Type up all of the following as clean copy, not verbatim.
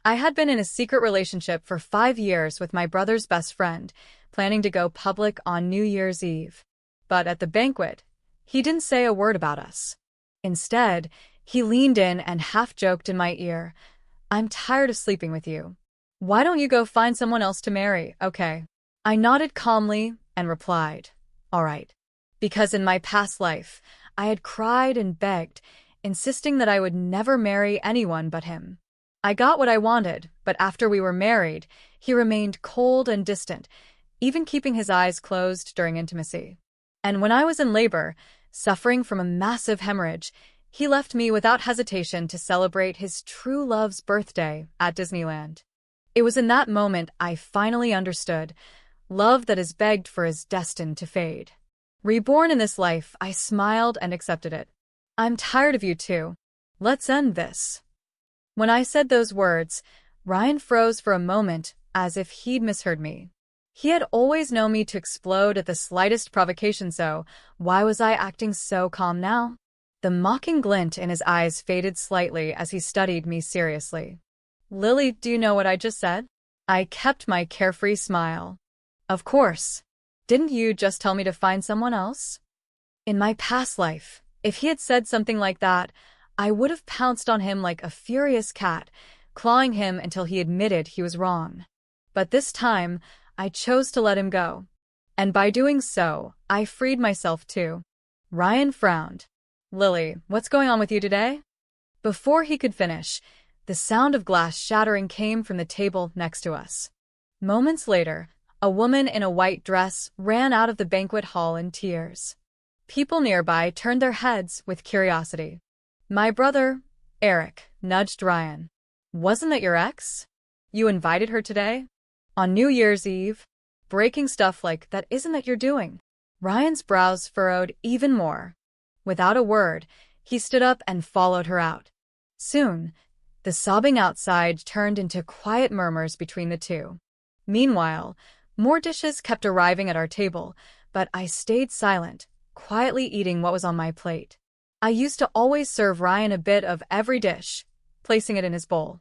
I had been in a secret relationship for 5 years with my brother's best friend, planning to go public on New Year's Eve. But at the banquet, he didn't say a word about us. Instead, he leaned in and half-joked in my ear, "I'm tired of sleeping with you. Why don't you go find someone else to marry, okay?" I nodded calmly and replied, "All right." Because in my past life, I had cried and begged, insisting that I would never marry anyone but him. I got what I wanted, but after we were married, he remained cold and distant, even keeping his eyes closed during intimacy. And when I was in labor, suffering from a massive hemorrhage, he left me without hesitation to celebrate his true love's birthday at Disneyland. It was in that moment I finally understood, love that is begged for is destined to fade. Reborn in this life, I smiled and accepted it. "I'm tired of you too. Let's end this." When I said those words, Ryan froze for a moment, as if he'd misheard me. He had always known me to explode at the slightest provocation, so why was I acting so calm now? The mocking glint in his eyes faded slightly as he studied me seriously. "Lily, do you know what I just said?" I kept my carefree smile. "Of course. Didn't you just tell me to find someone else?" In my past life, if he had said something like that, I would have pounced on him like a furious cat, clawing him until he admitted he was wrong. But this time, I chose to let him go. And by doing so, I freed myself too. Ryan frowned. "Lily, what's going on with you today?" Before he could finish, the sound of glass shattering came from the table next to us. Moments later, a woman in a white dress ran out of the banquet hall in tears. People nearby turned their heads with curiosity. My brother, Eric, nudged Ryan. "Wasn't that your ex? You invited her today? On New Year's Eve? Breaking stuff like that isn't that you're doing?" Ryan's brows furrowed even more. Without a word, he stood up and followed her out. Soon, the sobbing outside turned into quiet murmurs between the two. Meanwhile, more dishes kept arriving at our table, but I stayed silent, quietly eating what was on my plate. I used to always serve Ryan a bit of every dish, placing it in his bowl.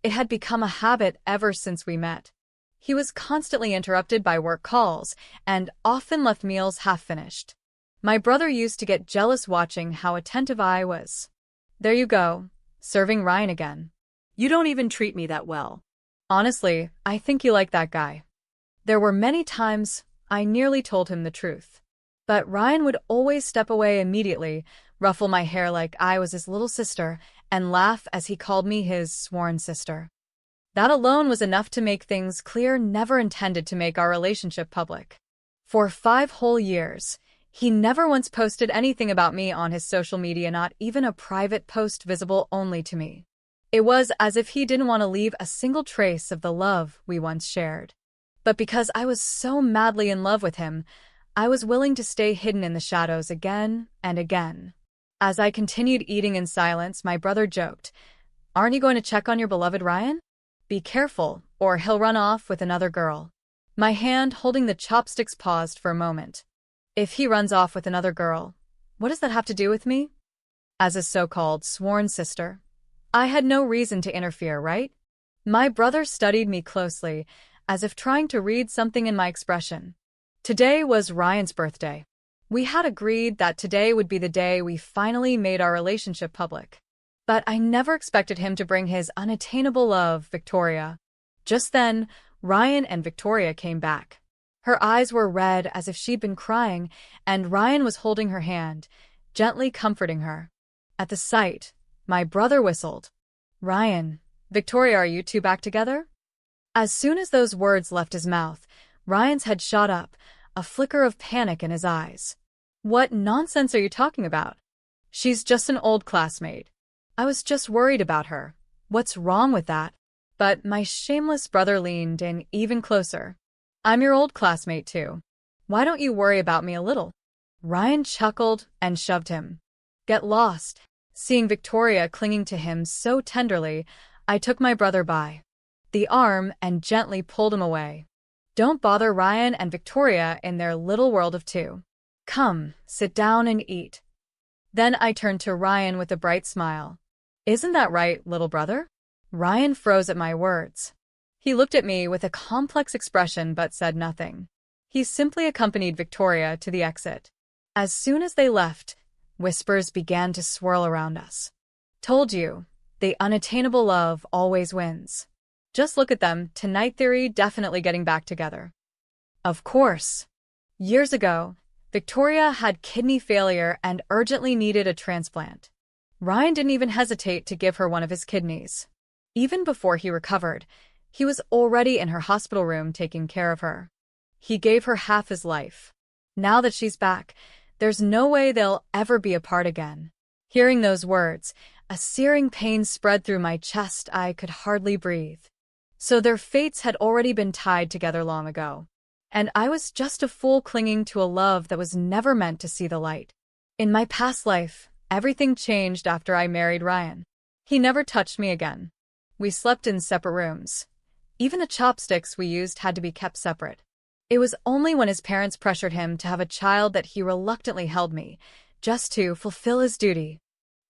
It had become a habit ever since we met. He was constantly interrupted by work calls and often left meals half-finished. My brother used to get jealous watching how attentive I was. "There you go, serving Ryan again. You don't even treat me that well. Honestly, I think you like that guy." There were many times I nearly told him the truth. But Ryan would always step away immediately, ruffle my hair like I was his little sister, and laugh as he called me his sworn sister. That alone was enough to make things clear. Never intended to make our relationship public. For 5 whole years, he never once posted anything about me on his social media, not even a private post visible only to me. It was as if he didn't want to leave a single trace of the love we once shared. But because I was so madly in love with him, I was willing to stay hidden in the shadows again and again. As I continued eating in silence, my brother joked, "Aren't you going to check on your beloved Ryan? Be careful, or he'll run off with another girl." My hand holding the chopsticks paused for a moment. If he runs off with another girl, what does that have to do with me? As a so-called sworn sister, I had no reason to interfere, right? My brother studied me closely, as if trying to read something in my expression. Today was Ryan's birthday. We had agreed that today would be the day we finally made our relationship public. But I never expected him to bring his unattainable love, Victoria. Just then, Ryan and Victoria came back. Her eyes were red as if she'd been crying, and Ryan was holding her hand, gently comforting her. At the sight, my brother whistled. "Ryan, Victoria, are you two back together?" As soon as those words left his mouth, Ryan's head shot up, a flicker of panic in his eyes. "What nonsense are you talking about? She's just an old classmate. I was just worried about her. What's wrong with that?" But my shameless brother leaned in even closer. "I'm your old classmate too. Why don't you worry about me a little?" Ryan chuckled and shoved him. "Get lost." Seeing Victoria clinging to him so tenderly, I took my brother by the arm and gently pulled him away. "Don't bother Ryan and Victoria in their little world of two. Come, sit down and eat." Then I turned to Ryan with a bright smile. "Isn't that right, little brother?" Ryan froze at my words. He looked at me with a complex expression but said nothing. He simply accompanied Victoria to the exit. As soon as they left, whispers began to swirl around us. Told you, the unattainable love always wins. Just look at them, tonight theory definitely getting back together. Of course. Years ago, Victoria had kidney failure and urgently needed a transplant. Ryan didn't even hesitate to give her one of his kidneys. Even before he recovered, he was already in her hospital room taking care of her. He gave her half his life. Now that she's back, there's no way they'll ever be apart again. Hearing those words, a searing pain spread through my chest. I could hardly breathe. So their fates had already been tied together long ago. And I was just a fool clinging to a love that was never meant to see the light. In my past life, everything changed after I married Ryan. He never touched me again. We slept in separate rooms. Even the chopsticks we used had to be kept separate. It was only when his parents pressured him to have a child that he reluctantly held me, just to fulfill his duty.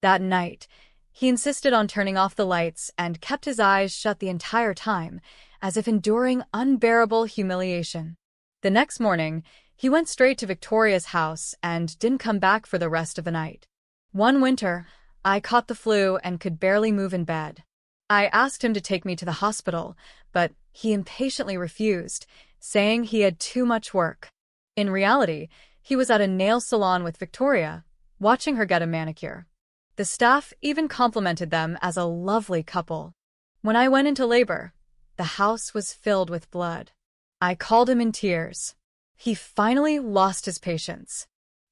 That night, he insisted on turning off the lights and kept his eyes shut the entire time, as if enduring unbearable humiliation. The next morning, he went straight to Victoria's house and didn't come back for the rest of the night. One winter, I caught the flu and could barely move in bed. I asked him to take me to the hospital, but he impatiently refused, saying he had too much work. In reality, he was at a nail salon with Victoria, watching her get a manicure. The staff even complimented them as a lovely couple. When I went into labor, the house was filled with blood. I called him in tears. He finally lost his patience.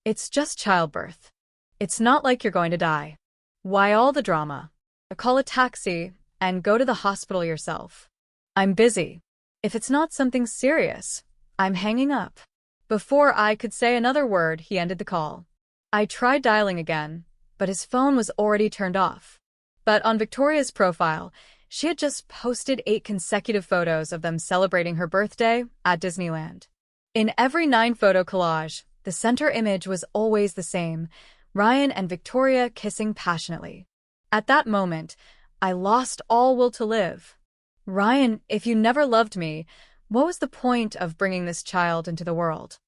It's just childbirth. It's not like you're going to die. Why all the drama? Call a taxi and go to the hospital yourself. I'm busy. If it's not something serious, I'm hanging up. Before I could say another word, he ended the call. I tried dialing again, but his phone was already turned off. But on Victoria's profile, she had just posted 8 consecutive photos of them celebrating her birthday at Disneyland. In every 9-photo collage, the center image was always the same, Ryan and Victoria kissing passionately. At that moment, I lost all will to live. Ryan, if you never loved me, what was the point of bringing this child into the world?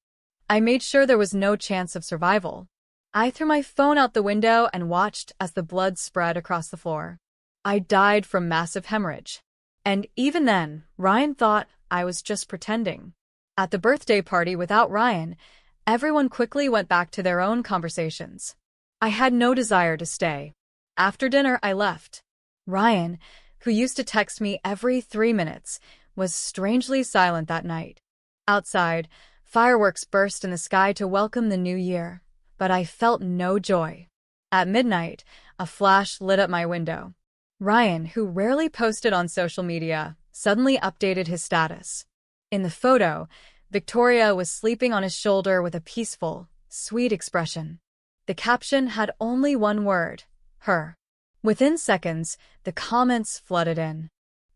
I made sure there was no chance of survival. I threw my phone out the window and watched as the blood spread across the floor. I died from massive hemorrhage. And even then, Ryan thought I was just pretending. At the birthday party without Ryan, everyone quickly went back to their own conversations. I had no desire to stay. After dinner, I left. Ryan, who used to text me every 3 minutes, was strangely silent that night. Outside, fireworks burst in the sky to welcome the new year, but I felt no joy. At midnight, a flash lit up my window. Ryan, who rarely posted on social media, suddenly updated his status. In the photo, Victoria was sleeping on his shoulder with a peaceful, sweet expression. The caption had only one word: her. Within seconds, the comments flooded in.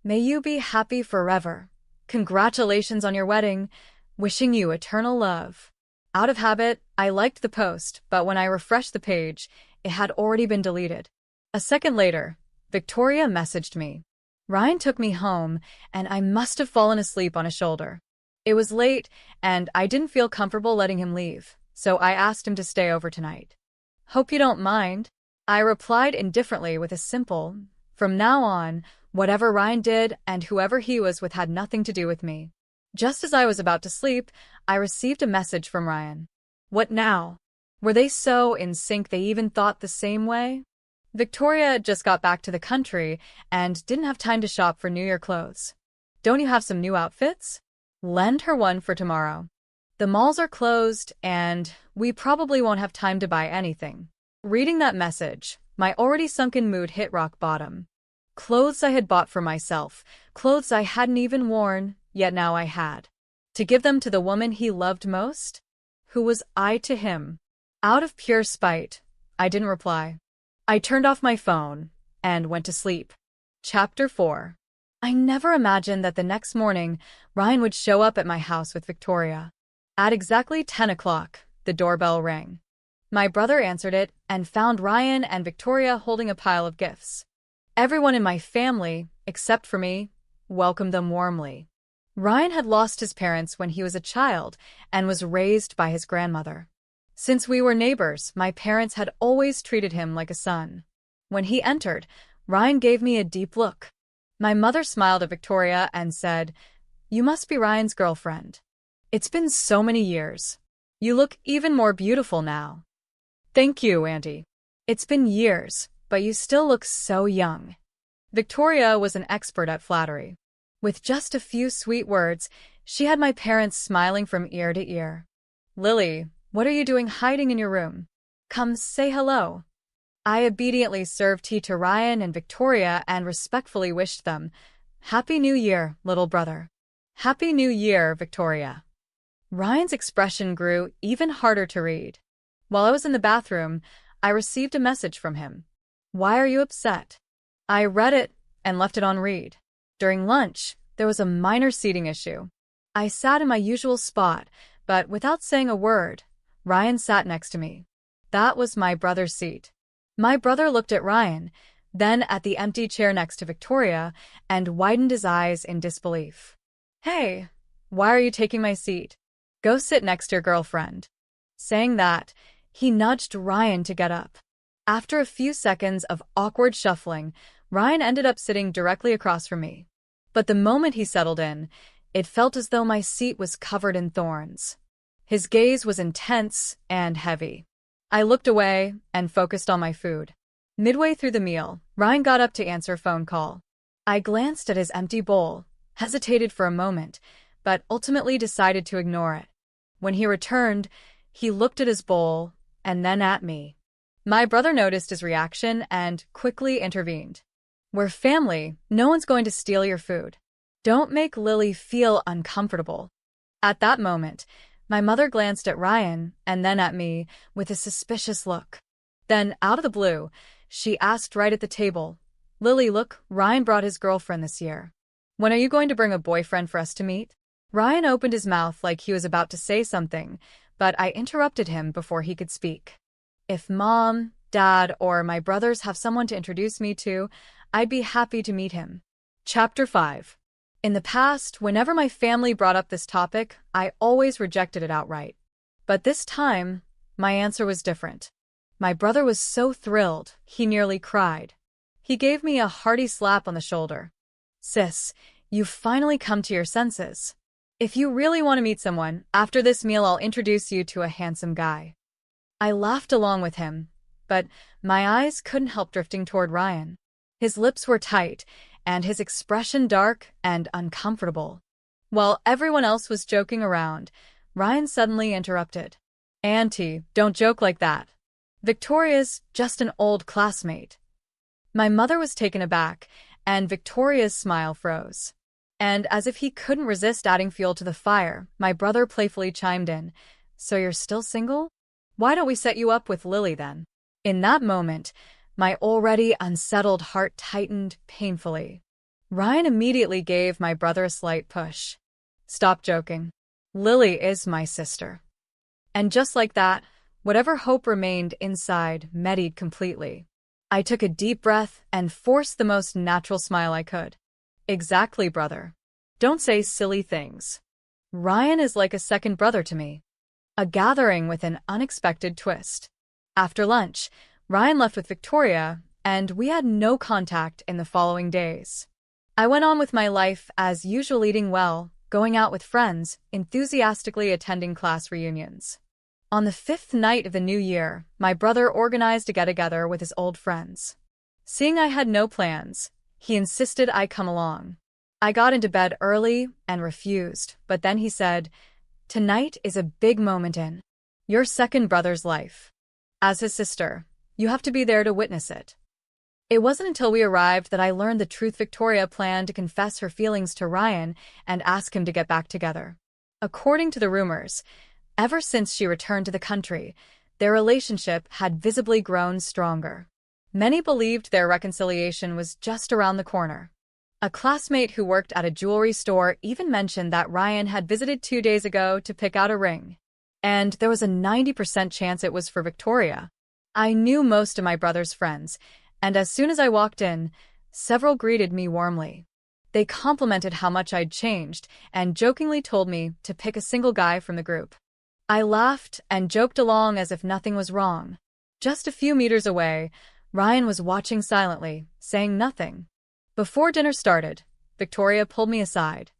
May you be happy forever. Congratulations on your wedding. Wishing you eternal love. Out of habit, I liked the post, but when I refreshed the page, it had already been deleted. A second later, Victoria messaged me. Ryan took me home, and I must have fallen asleep on his shoulder. It was late, and I didn't feel comfortable letting him leave, so I asked him to stay over tonight. Hope you don't mind. I replied indifferently with a simple, from now on, whatever Ryan did and whoever he was with had nothing to do with me. Just as I was about to sleep, I received a message from Ryan. What now? Were they so in sync they even thought the same way? Victoria just got back to the country and didn't have time to shop for New Year clothes. Don't you have some new outfits? Lend her one for tomorrow. The malls are closed and we probably won't have time to buy anything. Reading that message, my already sunken mood hit rock bottom. Clothes I had bought for myself, clothes I hadn't even worn, yet now I had. To give them to the woman he loved most? Who was I to him? Out of pure spite, I didn't reply. I turned off my phone and went to sleep. Chapter 4. I never imagined that the next morning, Ryan would show up at my house with Victoria. At exactly 10 o'clock, the doorbell rang. My brother answered it and found Ryan and Victoria holding a pile of gifts. Everyone in my family, except for me, welcomed them warmly. Ryan had lost his parents when he was a child and was raised by his grandmother. Since we were neighbors, my parents had always treated him like a son. When he entered, Ryan gave me a deep look. My mother smiled at Victoria and said, "You must be Ryan's girlfriend. It's been so many years. You look even more beautiful now." "Thank you, Auntie. It's been years, but you still look so young." Victoria was an expert at flattery. With just a few sweet words, she had my parents smiling from ear to ear. "Lily, what are you doing hiding in your room? Come say hello." I obediently served tea to Ryan and Victoria and respectfully wished them, "Happy New Year, little brother." "Happy New Year, Victoria." Ryan's expression grew even harder to read. While I was in the bathroom, I received a message from him. "Why are you upset?" I read it and left it on read. During lunch, there was a minor seating issue. I sat in my usual spot, but without saying a word, Ryan sat next to me. That was my brother's seat. My brother looked at Ryan, then at the empty chair next to Victoria, and widened his eyes in disbelief. "Hey, why are you taking my seat? Go sit next to your girlfriend." Saying that, he nudged Ryan to get up. After a few seconds of awkward shuffling, Ryan ended up sitting directly across from me. But the moment he settled in, it felt as though my seat was covered in thorns. His gaze was intense and heavy. I looked away and focused on my food. Midway through the meal, Ryan got up to answer a phone call. I glanced at his empty bowl, hesitated for a moment, but ultimately decided to ignore it. When he returned, he looked at his bowl and then at me. My brother noticed his reaction and quickly intervened. "We're family. No one's going to steal your food. Don't make Lily feel uncomfortable." At that moment, my mother glanced at Ryan and then at me with a suspicious look. Then, out of the blue, she asked right at the table, "Lily, look, Ryan brought his girlfriend this year. When are you going to bring a boyfriend for us to meet?" Ryan opened his mouth like he was about to say something, but I interrupted him before he could speak. "If Mom, Dad, or my brothers have someone to introduce me to, I'd be happy to meet him." Chapter 5. In the past, whenever my family brought up this topic, I always rejected it outright. But this time, my answer was different. My brother was so thrilled, he nearly cried. He gave me a hearty slap on the shoulder. "Sis, you've finally come to your senses. If you really want to meet someone, after this meal I'll introduce you to a handsome guy." I laughed along with him, but my eyes couldn't help drifting toward Ryan. His lips were tight, and his expression dark and uncomfortable. While everyone else was joking around, Ryan suddenly interrupted. "Auntie, don't joke like that. Victoria's just an old classmate." My mother was taken aback, and Victoria's smile froze. And as if he couldn't resist adding fuel to the fire, my brother playfully chimed in, "So you're still single? Why don't we set you up with Lily then?" In that moment, my already unsettled heart tightened painfully. Ryan immediately gave my brother a slight push. "Stop joking. Lily is my sister." And just like that, whatever hope remained inside meddied completely. I took a deep breath and forced the most natural smile I could. "Exactly, brother. Don't say silly things. Ryan is like a second brother to me." A gathering with an unexpected twist. After lunch, Ryan left with Victoria, and we had no contact in the following days. I went on with my life as usual, eating well, going out with friends, enthusiastically attending class reunions. On the 5th night of the new year, my brother organized a get-together with his old friends. Seeing I had no plans, he insisted I come along. I got into bed early and refused, but then he said, "Tonight is a big moment in your second brother's life. As his sister, you have to be there to witness it." It wasn't until we arrived that I learned the truth. Victoria planned to confess her feelings to Ryan and ask him to get back together. According to the rumors, ever since she returned to the country, their relationship had visibly grown stronger. Many believed their reconciliation was just around the corner. A classmate who worked at a jewelry store even mentioned that Ryan had visited 2 days ago to pick out a ring. And there was a 90% chance it was for Victoria. I knew most of my brother's friends, and as soon as I walked in, Several greeted me warmly. They complimented how much I'd changed and jokingly told me to pick a single guy from the group. I laughed and joked along as if nothing was wrong. Just a few meters away, Ryan was watching silently, saying nothing. Before dinner started, Victoria pulled me aside.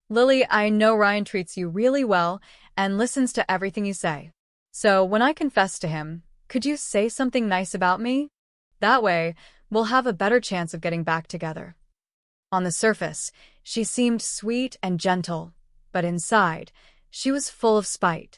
"Lily, I know Ryan treats you really well and listens to everything you say. So when I confess to him, could you say something nice about me? That way, we'll have a better chance of getting back together." On the surface, she seemed sweet and gentle, but inside, she was full of spite.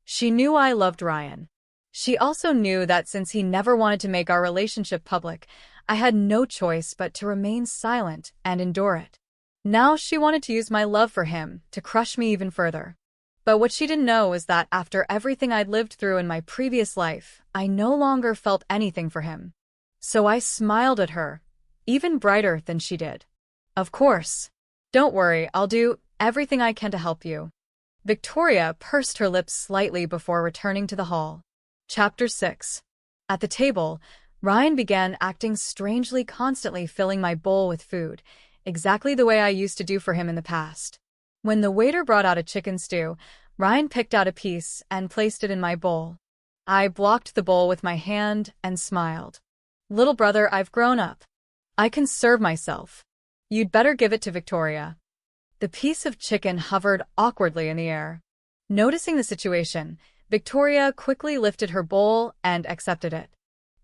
She knew I loved Ryan. She also knew that since he never wanted to make our relationship public, I had no choice but to remain silent and endure it. Now she wanted to use my love for him to crush me even further. But what she didn't know is that after everything I'd lived through in my previous life, I no longer felt anything for him. So I smiled at her, even brighter than she did. "Of course. Don't worry, I'll do everything I can to help you." Victoria pursed her lips slightly before returning to the hall. Chapter 6. At the table, Ryan began acting strangely, constantly filling my bowl with food, exactly the way I used to do for him in the past. When the waiter brought out a chicken stew, Ryan picked out a piece and placed it in my bowl. I blocked the bowl with my hand and smiled. "Little brother, I've grown up. I can serve myself. You'd better give it to Victoria." The piece of chicken hovered awkwardly in the air. Noticing the situation, Victoria quickly lifted her bowl and accepted it.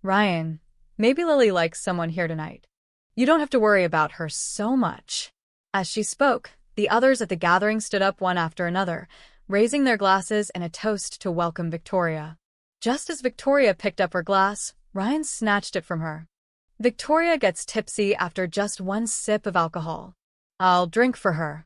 "Ryan, maybe Lily likes someone here tonight. You don't have to worry about her so much." As she spoke, the others at the gathering stood up one after another, raising their glasses in a toast to welcome Victoria. Just as Victoria picked up her glass, Ryan snatched it from her. Victoria gets tipsy after just one sip of alcohol. I'll drink for her.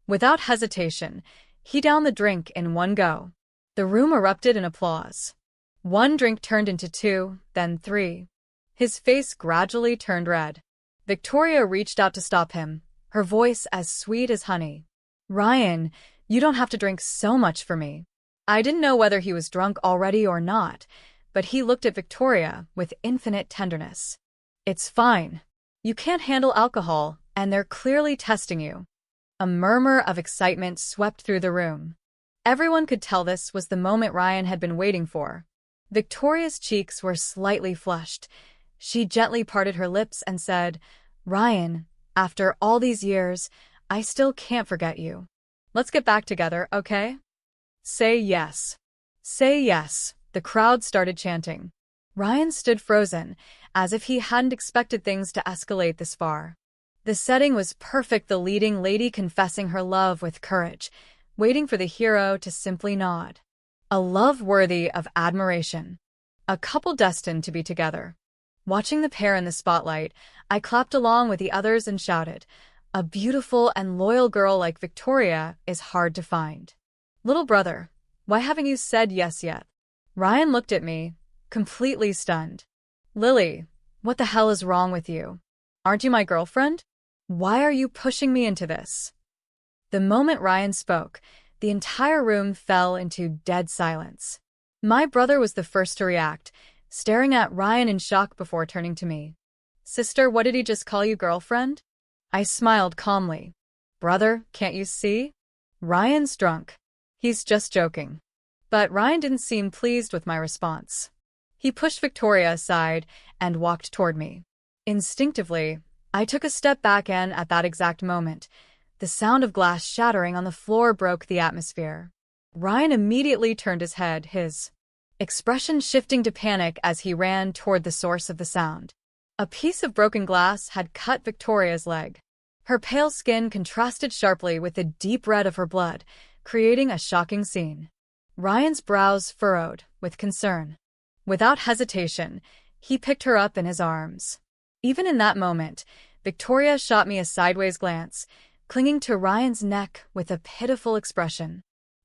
Without hesitation, he downed the drink in one go. The room erupted in applause. One drink turned into two, then three. His face gradually turned red. Victoria reached out to stop him, her voice as sweet as honey. "Ryan, you don't have to drink so much for me." I didn't know whether he was drunk already or not, but he looked at Victoria with infinite tenderness. "It's fine. You can't handle alcohol, and they're clearly testing you." A murmur of excitement swept through the room. Everyone could tell this was the moment Ryan had been waiting for. Victoria's cheeks were slightly flushed. She gently parted her lips and said, "Ryan, after all these years, I still can't forget you. Let's get back together, okay?" "Say yes. Say yes," the crowd started chanting. Ryan stood frozen, as if he hadn't expected things to escalate this far. The setting was perfect, the leading lady confessing her love with courage, waiting for the hero to simply nod. A love worthy of admiration. A couple destined to be together. Watching the pair in the spotlight, I clapped along with the others and shouted, "A beautiful and loyal girl like Victoria is hard to find. Little brother, why haven't you said yes yet?" Ryan looked at me, completely stunned. "Lily, what the hell is wrong with you? Aren't you my girlfriend? Why are you pushing me into this?" The moment Ryan spoke, the entire room fell into dead silence. My brother was the first to react, staring at Ryan in shock before turning to me. "Sister, what did he just call you, girlfriend?" I smiled calmly. "Brother, can't you see? Ryan's drunk. He's just joking." But Ryan didn't seem pleased with my response. He pushed Victoria aside and walked toward me. Instinctively, I took a step back, and at that exact moment, the sound of glass shattering on the floor broke the atmosphere. Ryan immediately turned his head, his expression shifting to panic as he ran toward the source of the sound. A piece of broken glass had cut Victoria's leg. Her pale skin contrasted sharply with the deep red of her blood, creating a shocking scene. Ryan's brows furrowed with concern. Without hesitation, he picked her up in his arms. Even in that moment, Victoria shot me a sideways glance, clinging to Ryan's neck with a pitiful expression.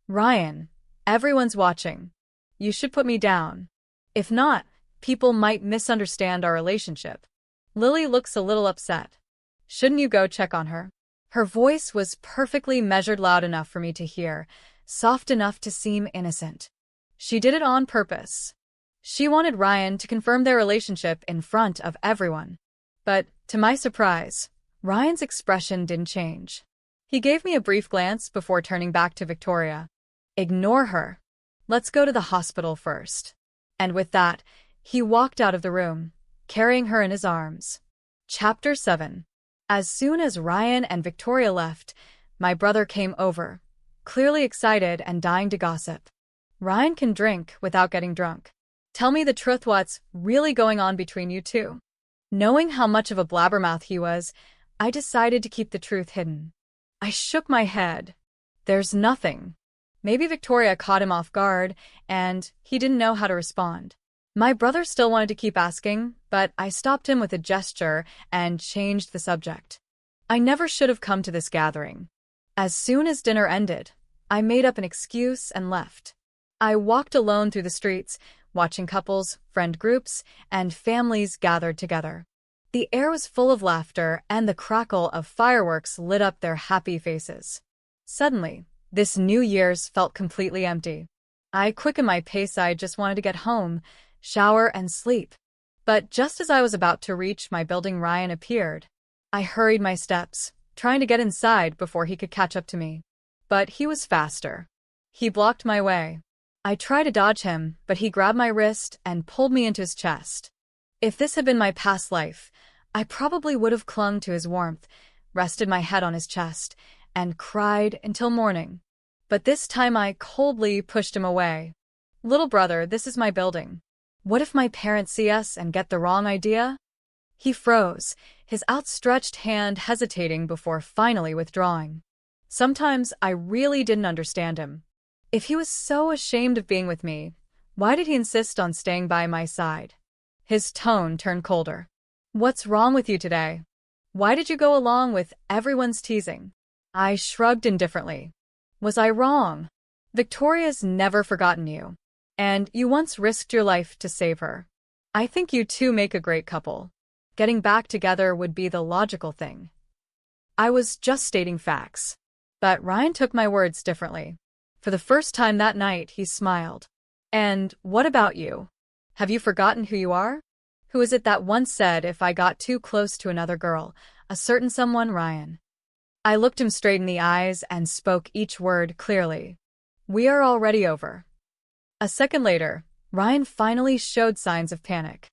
"Ryan, everyone's watching. You should put me down. If not, people might misunderstand our relationship. Lily looks a little upset. Shouldn't you go check on her?" Her voice was perfectly measured, loud enough for me to hear, soft enough to seem innocent. She did it on purpose. She wanted Ryan to confirm their relationship in front of everyone. But, to my surprise, Ryan's expression didn't change. He gave me a brief glance before turning back to Victoria. Ignore her. Let's go to the hospital first. And with that, he walked out of the room, carrying her in his arms. Chapter 7. As soon as Ryan and Victoria left, my brother came over, clearly excited and dying to gossip. Ryan can drink without getting drunk. Tell me the truth, what's really going on between you two? Knowing how much of a blabbermouth he was, I decided to keep the truth hidden. I shook my head. There's nothing. Maybe Victoria caught him off guard, and he didn't know how to respond. My brother still wanted to keep asking, but I stopped him with a gesture and changed the subject. I never should have come to this gathering. As soon as dinner ended, I made up an excuse and left. I walked alone through the streets, watching couples, friend groups, and families gathered together. The air was full of laughter, and the crackle of fireworks lit up their happy faces. Suddenly, this New Year's felt completely empty. I quickened my pace. I just wanted to get home, shower, and sleep. But just as I was about to reach my building, Ryan appeared. I hurried my steps, trying to get inside before he could catch up to me. But he was faster. He blocked my way. I tried to dodge him, but he grabbed my wrist and pulled me into his chest. If this had been my past life, I probably would have clung to his warmth, rested my head on his chest, and cried until morning. But this time I coldly pushed him away. Little brother, this is my building. What if my parents see us and get the wrong idea? He froze, his outstretched hand hesitating before finally withdrawing. Sometimes I really didn't understand him. If he was so ashamed of being with me, why did he insist on staying by my side? His tone turned colder. What's wrong with you today? Why did you go along with everyone's teasing? I shrugged indifferently. Was I wrong? Victoria's never forgotten you, and you once risked your life to save her. I think you two make a great couple. Getting back together would be the logical thing. I was just stating facts. But Ryan took my words differently. For the first time that night, he smiled. And what about you? Have you forgotten who you are? Who is it that once said if I got too close to another girl, a certain someone, Ryan? I looked him straight in the eyes and spoke each word clearly. We are already over. A second later, Ryan finally showed signs of panic.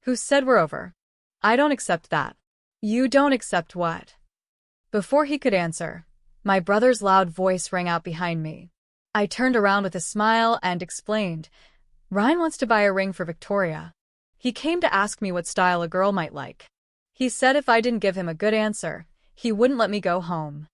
Who said we're over? I don't accept that. You don't accept what? Before he could answer, my brother's loud voice rang out behind me. I turned around with a smile and explained, Ryan wants to buy a ring for Victoria. He came to ask me what style a girl might like. He said if I didn't give him a good answer, he wouldn't let me go home.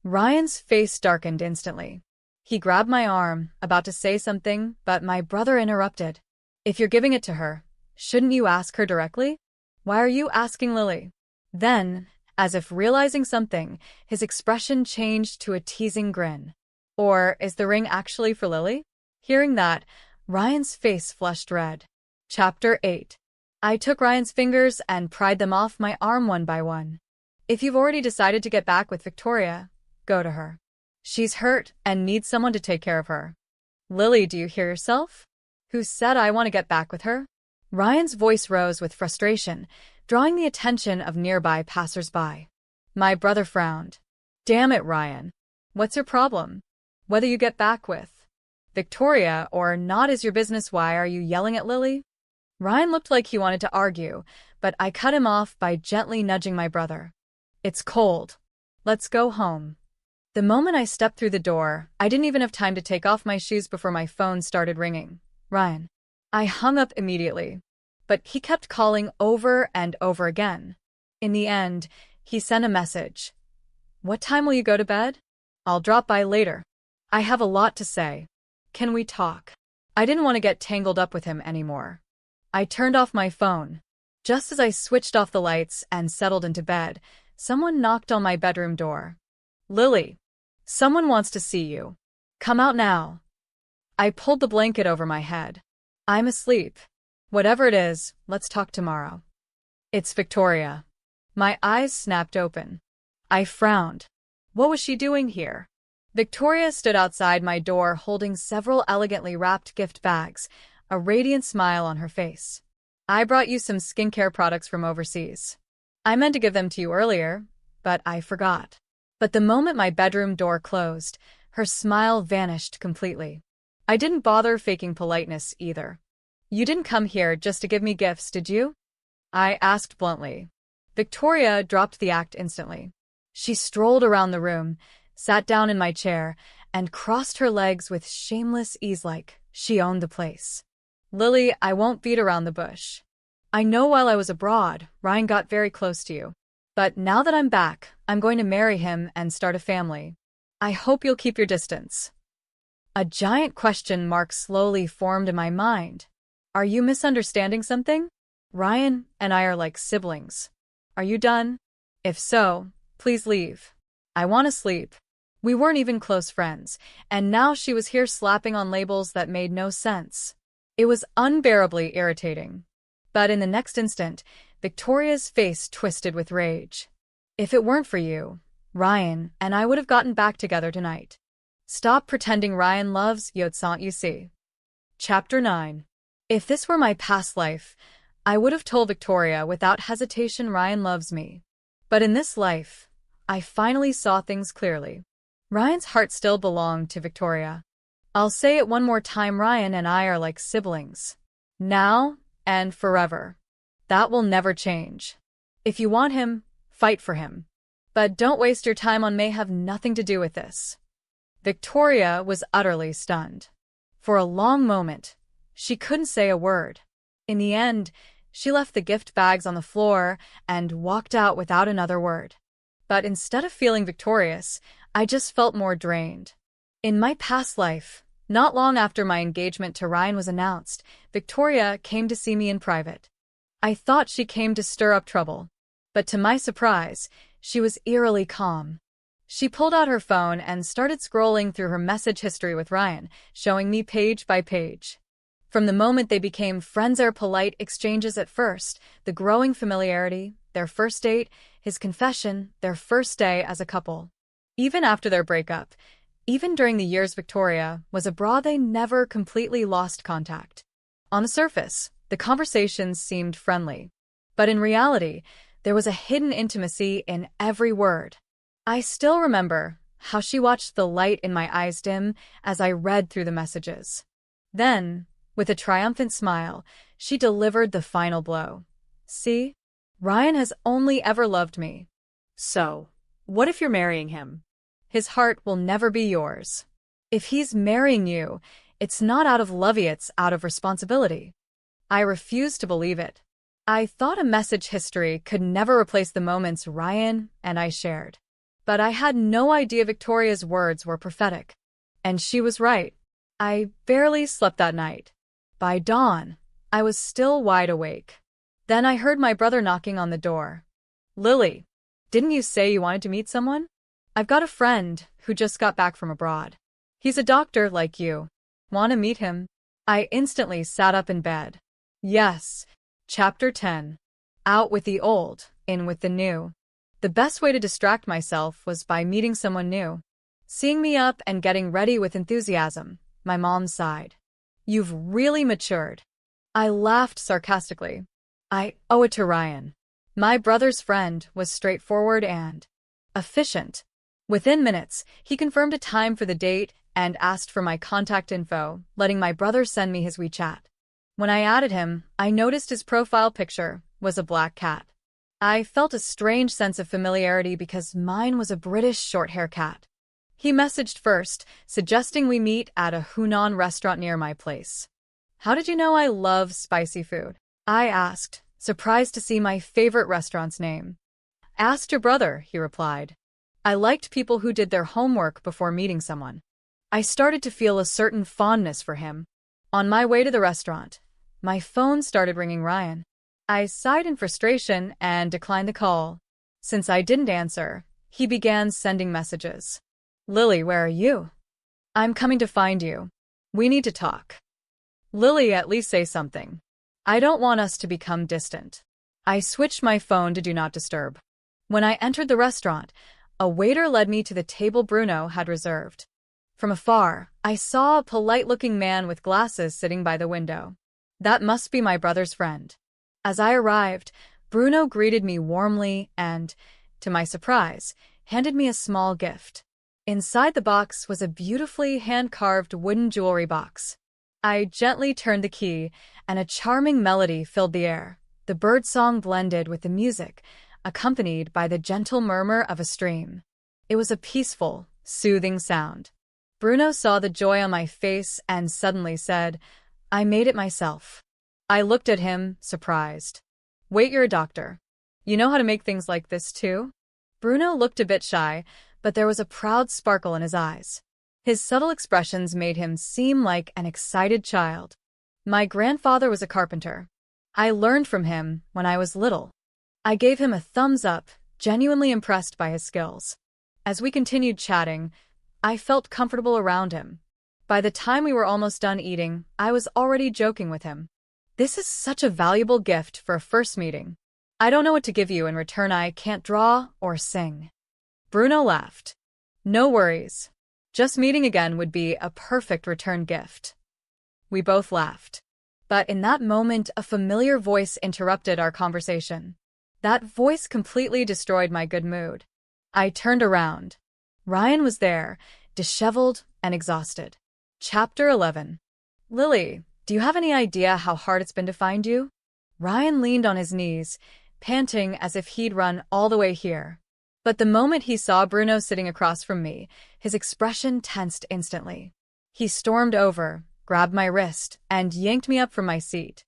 Ryan's face darkened instantly. He grabbed my arm, about to say something, but my brother interrupted. If you're giving it to her, shouldn't you ask her directly? Why are you asking Lily? Then, as if realizing something, his expression changed to a teasing grin. Or is the ring actually for Lily? Hearing that, Ryan's face flushed red. Chapter 8. I took Ryan's fingers and pried them off my arm one by one. If you've already decided to get back with Victoria, go to her. She's hurt and needs someone to take care of her. Lily, do you hear yourself? Who said I want to get back with her? Ryan's voice rose with frustration, drawing the attention of nearby passers-by. My brother frowned. Damn it, Ryan. What's your problem? Whether you get back with Victoria or not is your business. Why are you yelling at Lily? Ryan looked like he wanted to argue, but I cut him off by gently nudging my brother. It's cold. Let's go home. The moment I stepped through the door, I didn't even have time to take off my shoes before my phone started ringing. Ryan. I hung up immediately, but he kept calling over and over again. In the end, he sent a message. What time will you go to bed? I'll drop by later. I have a lot to say. Can we talk? I didn't want to get tangled up with him anymore. I turned off my phone. Just as I switched off the lights and settled into bed, someone knocked on my bedroom door. Lily, someone wants to see you. Come out now. I pulled the blanket over my head. I'm asleep. Whatever it is, let's talk tomorrow. It's Victoria. My eyes snapped open. I frowned. What was she doing here? Victoria stood outside my door holding several elegantly wrapped gift bags, a radiant smile on her face. I brought you some skincare products from overseas. I meant to give them to you earlier, but I forgot. But the moment my bedroom door closed, her smile vanished completely. I didn't bother faking politeness either. You didn't come here just to give me gifts, did you? I asked bluntly. Victoria dropped the act instantly. She strolled around the room, sat down in my chair, and crossed her legs with shameless ease like she owned the place. Lily, I won't beat around the bush. I know while I was abroad, Ryan got very close to you. But now that I'm back, I'm going to marry him and start a family. I hope you'll keep your distance. A giant question mark slowly formed in my mind. Are you misunderstanding something? Ryan and I are like siblings. Are you done? If so, please leave. I want to sleep. We weren't even close friends, and now she was here slapping on labels that made no sense. It was unbearably irritating. But in the next instant, Victoria's face twisted with rage. If it weren't for you, Ryan and I would have gotten back together tonight. Stop pretending Ryan loves you see. Chapter 9. If this were my past life, I would have told Victoria without hesitation Ryan loves me. But in this life, I finally saw things clearly. Ryan's heart still belonged to Victoria. I'll say it one more time, Ryan and I are like siblings. Now and forever. That will never change. If you want him, fight for him. But don't waste your time on may have nothing to do with this. Victoria was utterly stunned. For a long moment, she couldn't say a word. In the end, she left the gift bags on the floor and walked out without another word. But instead of feeling victorious, I just felt more drained. In my past life, not long after my engagement to Ryan was announced, Victoria came to see me in private. I thought she came to stir up trouble, but to my surprise, she was eerily calm. She pulled out her phone and started scrolling through her message history with Ryan, showing me page by page. From the moment they became friends, their polite exchanges at first, the growing familiarity, their first date, his confession, their first day as a couple. Even after their breakup, even during the years Victoria was abroad, they never completely lost contact. On the surface, the conversations seemed friendly. But in reality, there was a hidden intimacy in every word. I still remember how she watched the light in my eyes dim as I read through the messages. Then, with a triumphant smile, she delivered the final blow. See? Ryan has only ever loved me. So, what if you're marrying him? His heart will never be yours. If he's marrying you, it's not out of love, it's out of responsibility. I refused to believe it. I thought a message history could never replace the moments Ryan and I shared. But I had no idea Victoria's words were prophetic. And she was right. I barely slept that night. By dawn, I was still wide awake. Then I heard my brother knocking on the door. Lily, didn't you say you wanted to meet someone? I've got a friend who just got back from abroad. He's a doctor like you. Want to meet him? I instantly sat up in bed. Yes. Chapter 10. Out with the old, in with the new. The best way to distract myself was by meeting someone new. Seeing me up and getting ready with enthusiasm, my mom sighed. You've really matured. I laughed sarcastically. I owe it to Ryan. My brother's friend was straightforward and efficient. Within minutes, he confirmed a time for the date and asked for my contact info, letting my brother send me his WeChat. When I added him, I noticed his profile picture was a black cat. I felt a strange sense of familiarity because mine was a British short-hair cat. He messaged first, suggesting we meet at a Hunan restaurant near my place. How did you know I love spicy food? I asked, surprised to see my favorite restaurant's name. Asked your brother, he replied. I liked people who did their homework before meeting someone. I started to feel a certain fondness for him. On my way to the restaurant, my phone started ringing. Ryan. I sighed in frustration and declined the call. Since I didn't answer, he began sending messages. Lily, where are you? I'm coming to find you. We need to talk. Lily, at least say something. I don't want us to become distant. I switched my phone to Do Not Disturb. When I entered the restaurant, a waiter led me to the table Bruno had reserved. From afar, I saw a polite-looking man with glasses sitting by the window. That must be my brother's friend. As I arrived, Bruno greeted me warmly and, to my surprise, handed me a small gift. Inside the box was a beautifully hand-carved wooden jewelry box. I gently turned the key, and a charming melody filled the air. The birdsong blended with the music, accompanied by the gentle murmur of a stream. It was a peaceful, soothing sound. Bruno saw the joy on my face and suddenly said, "I made it myself." I looked at him, surprised. "Wait, you're a doctor. You know how to make things like this too?" Bruno looked a bit shy, but there was a proud sparkle in his eyes. His subtle expressions made him seem like an excited child. My grandfather was a carpenter. I learned from him when I was little. I gave him a thumbs up, genuinely impressed by his skills. As we continued chatting, I felt comfortable around him. By the time we were almost done eating, I was already joking with him. "This is such a valuable gift for a first meeting. I don't know what to give you in return. I can't draw or sing." Bruno laughed. "No worries. Just meeting again would be a perfect return gift." We both laughed. But in that moment, a familiar voice interrupted our conversation. That voice completely destroyed my good mood. I turned around. Ryan was there, disheveled and exhausted. Chapter 11. "Lily, do you have any idea how hard it's been to find you?" Ryan leaned on his knees, panting as if he'd run all the way here. But the moment he saw Bruno sitting across from me, his expression tensed instantly. He stormed over, grabbed my wrist, and yanked me up from my seat.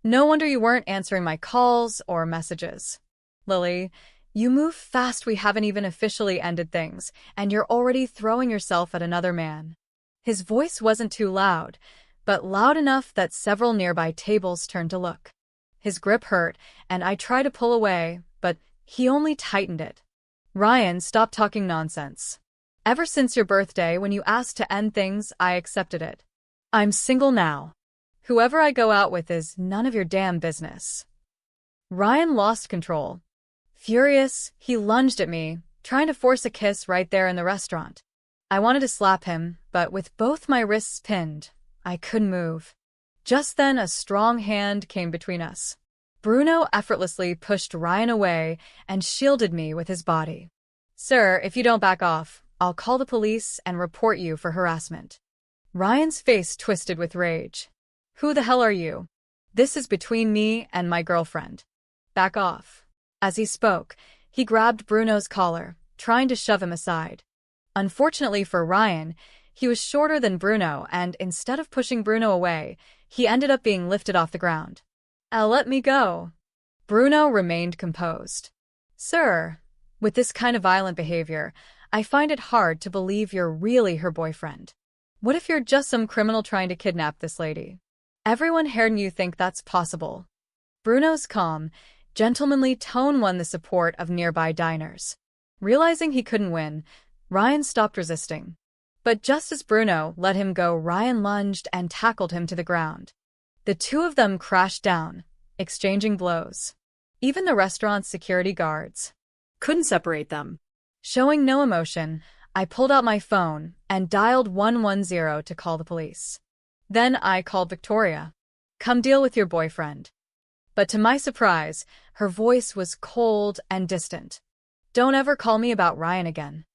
"No wonder you weren't answering my calls or messages. Lily, you move fast. We haven't even officially ended things, and you're already throwing yourself at another man." His voice wasn't too loud, but loud enough that several nearby tables turned to look. His grip hurt, and I tried to pull away, but he only tightened it. "Ryan, stop talking nonsense. Ever since your birthday, when you asked to end things, I accepted it. I'm single now. Whoever I go out with is none of your damn business." Ryan lost control. Furious, he lunged at me, trying to force a kiss right there in the restaurant. I wanted to slap him, but with both my wrists pinned, I couldn't move. Just then, a strong hand came between us. Bruno effortlessly pushed Ryan away and shielded me with his body. "Sir, if you don't back off, I'll call the police and report you for harassment." Ryan's face twisted with rage. "Who the hell are you? This is between me and my girlfriend. Back off." As he spoke, he grabbed Bruno's collar, trying to shove him aside. Unfortunately for Ryan, he was shorter than Bruno, and instead of pushing Bruno away, he ended up being lifted off the ground. "Let me go." Bruno remained composed. "Sir, with this kind of violent behavior, I find it hard to believe you're really her boyfriend. What if you're just some criminal trying to kidnap this lady? Everyone hearing you think that's possible." Bruno's calm, gentlemanly tone won the support of nearby diners. Realizing he couldn't win, Ryan stopped resisting. But just as Bruno let him go, Ryan lunged and tackled him to the ground. The two of them crashed down, exchanging blows. Even the restaurant's security guards couldn't separate them. Showing no emotion, I pulled out my phone and dialed 110 to call the police. Then I called Victoria. "Come deal with your boyfriend." But to my surprise, her voice was cold and distant. "Don't ever call me about Ryan again.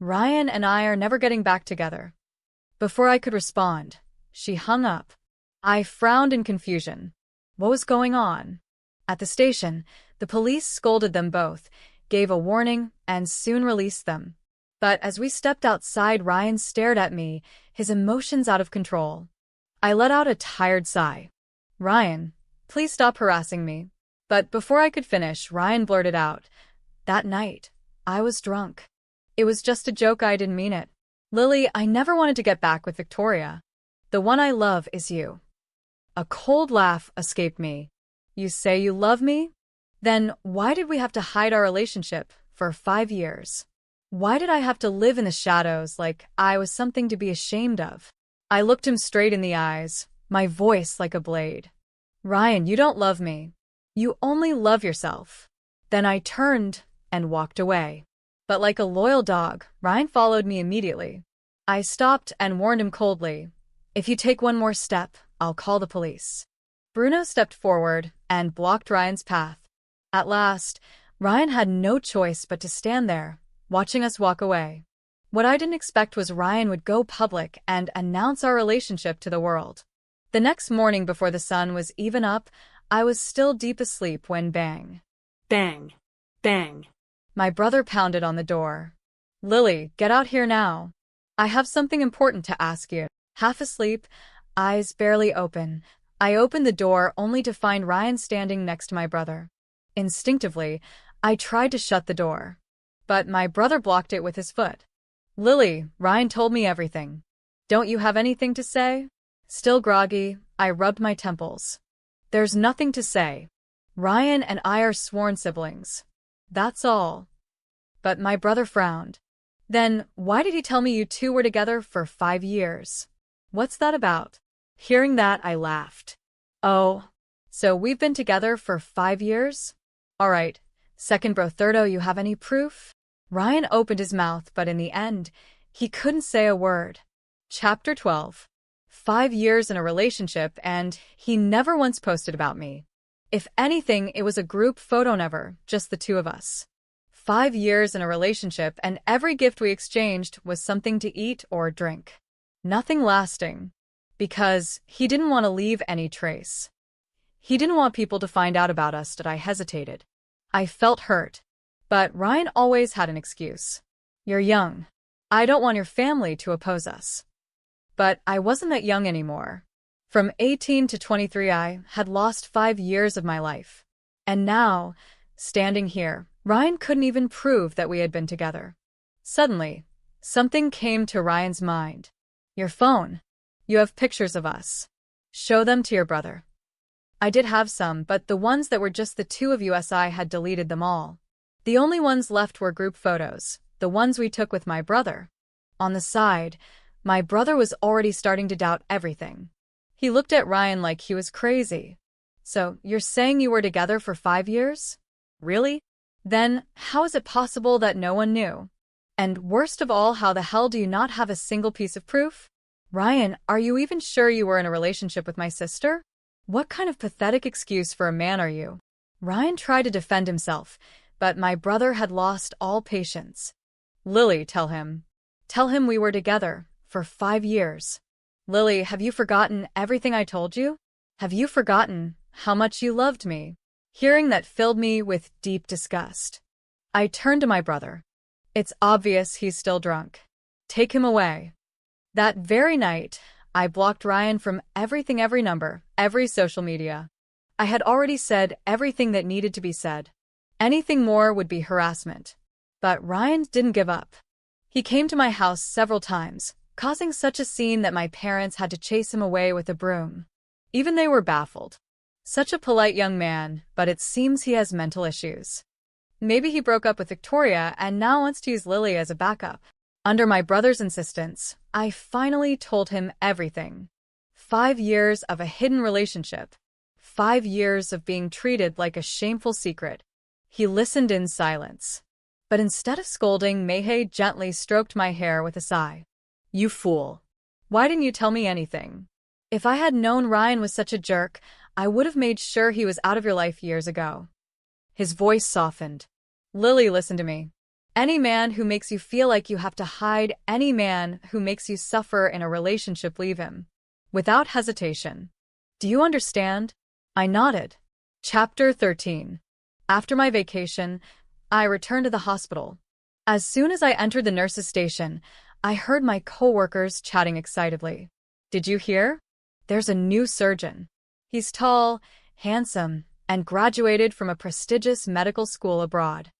Ryan and I are never getting back together." Before I could respond, she hung up. I frowned in confusion. What was going on? At the station, the police scolded them both, gave a warning, and soon released them. But as we stepped outside, Ryan stared at me, his emotions out of control. I let out a tired sigh. "Ryan, please stop harassing me." But before I could finish, Ryan blurted out, "That night, I was drunk. It was just a joke. I didn't mean it. Lily, I never wanted to get back with Victoria. The one I love is you." A cold laugh escaped me. "You say you love me? Then why did we have to hide our relationship for 5 years? Why did I have to live in the shadows like I was something to be ashamed of?" I looked him straight in the eyes, my voice like a blade. "Ryan, you don't love me. You only love yourself." Then I turned and walked away. But like a loyal dog, Ryan followed me immediately. I stopped and warned him coldly, "If you take one more step, I'll call the police." Bruno stepped forward and blocked Ryan's path. At last, Ryan had no choice but to stand there, watching us walk away. What I didn't expect was Ryan would go public and announce our relationship to the world. The next morning before the sun was even up, I was still deep asleep when bang. Bang. Bang. My brother pounded on the door. Lily, get out here now. I have something important to ask you. Half asleep, eyes barely open, I opened the door only to find Ryan standing next to my brother. Instinctively, I tried to shut the door. But my brother blocked it with his foot. Lily, Ryan told me everything. Don't you have anything to say? Still groggy, I rubbed my temples. There's nothing to say. Ryan and I are sworn siblings. That's all. But my brother frowned. Then, why did he tell me you two were together for 5 years? What's that about? Hearing that, I laughed. Oh, so we've been together for 5 years? All right. Second bro thirdo, you have any proof? Ryan opened his mouth, but in the end, he couldn't say a word. Chapter 12. 5 years in a relationship, and he never once posted about me. If anything, it was a group photo, never, just the two of us. 5 years in a relationship, and every gift we exchanged was something to eat or drink. Nothing lasting. Because he didn't want to leave any trace. He didn't want people to find out about us. That I hesitated. I felt hurt. But Ryan always had an excuse. You're young. I don't want your family to oppose us. But I wasn't that young anymore. From 18 to 23, I had lost 5 years of my life. And now, standing here, Ryan couldn't even prove that we had been together. Suddenly, something came to Ryan's mind. Your phone. You have pictures of us. Show them to your brother. I did have some, but the ones that were just the two of us, I had deleted them all. The only ones left were group photos, the ones we took with my brother. On the side, my brother was already starting to doubt everything. He looked at Ryan like he was crazy. So, you're saying you were together for 5 years? Really? Then, how is it possible that no one knew? And worst of all, how the hell do you not have a single piece of proof? Ryan, are you even sure you were in a relationship with my sister? What kind of pathetic excuse for a man are you? Ryan tried to defend himself, but my brother had lost all patience. Lily, tell him. Tell him we were together for 5 years. Lily, have you forgotten everything I told you? Have you forgotten how much you loved me? Hearing that filled me with deep disgust. I turned to my brother. It's obvious he's still drunk. Take him away. That very night, I blocked Ryan from everything, every number, every social media. I had already said everything that needed to be said. Anything more would be harassment. But Ryan didn't give up. He came to my house several times, causing such a scene that my parents had to chase him away with a broom. Even they were baffled. Such a polite young man, but it seems he has mental issues. Maybe he broke up with Victoria and now wants to use Lily as a backup. Under my brother's insistence, I finally told him everything. 5 years of a hidden relationship. 5 years of being treated like a shameful secret. He listened in silence. But instead of scolding, Mehe gently stroked my hair with a sigh. You fool. Why didn't you tell me anything? If I had known Ryan was such a jerk, I would have made sure he was out of your life years ago. His voice softened. Lily, listen to me. Any man who makes you feel like you have to hide, any man who makes you suffer in a relationship, leave him. Without hesitation. Do you understand? I nodded. Chapter 13. After my vacation, I returned to the hospital. As soon as I entered the nurse's station, I heard my coworkers chatting excitedly. Did you hear? There's a new surgeon. He's tall, handsome, and graduated from a prestigious medical school abroad.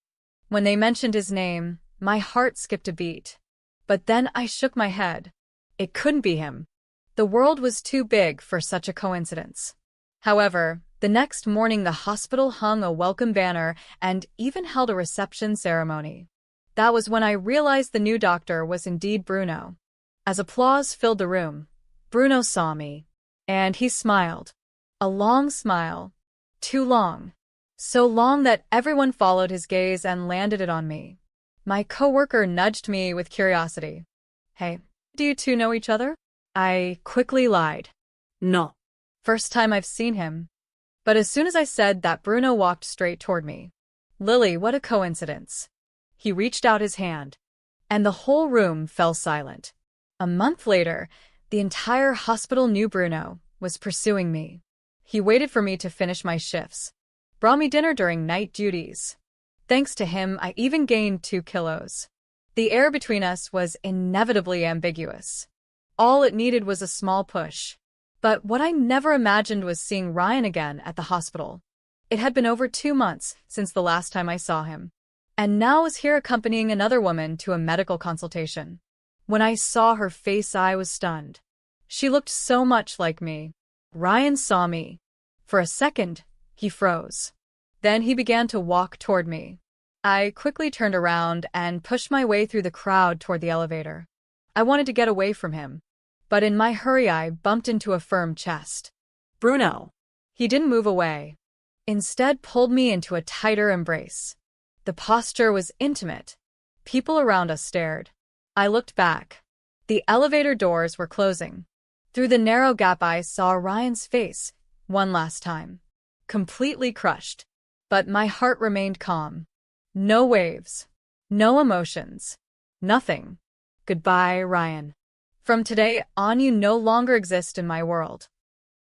When they mentioned his name, my heart skipped a beat. But then I shook my head. It couldn't be him. The world was too big for such a coincidence. However, the next morning the hospital hung a welcome banner and even held a reception ceremony. That was when I realized the new doctor was indeed Bruno. As applause filled the room, Bruno saw me, and he smiled. A long smile. Too long. So long that everyone followed his gaze and landed it on me. My coworker nudged me with curiosity. Hey, do you two know each other? I quickly lied. No. First time I've seen him. But as soon as I said that, Bruno walked straight toward me. Lily, what a coincidence. He reached out his hand, and the whole room fell silent. A month later, the entire hospital knew Bruno was pursuing me. He waited for me to finish my shifts, brought me dinner during night duties. Thanks to him, I even gained 2 kilos. The air between us was inevitably ambiguous. All it needed was a small push. But what I never imagined was seeing Ryan again at the hospital. It had been over 2 months since the last time I saw him, and now was here accompanying another woman to a medical consultation. When I saw her face, I was stunned. She looked so much like me. Ryan saw me. For a second, he froze. Then he began to walk toward me. I quickly turned around and pushed my way through the crowd toward the elevator. I wanted to get away from him, but in my hurry I bumped into a firm chest. Bruno. He didn't move away. Instead, pulled me into a tighter embrace. The posture was intimate. People around us stared. I looked back. The elevator doors were closing. Through the narrow gap I saw Ryan's face one last time. Completely crushed. But my heart remained calm. No waves. No emotions. Nothing. Goodbye, Ryan. From today on, you no longer exist in my world.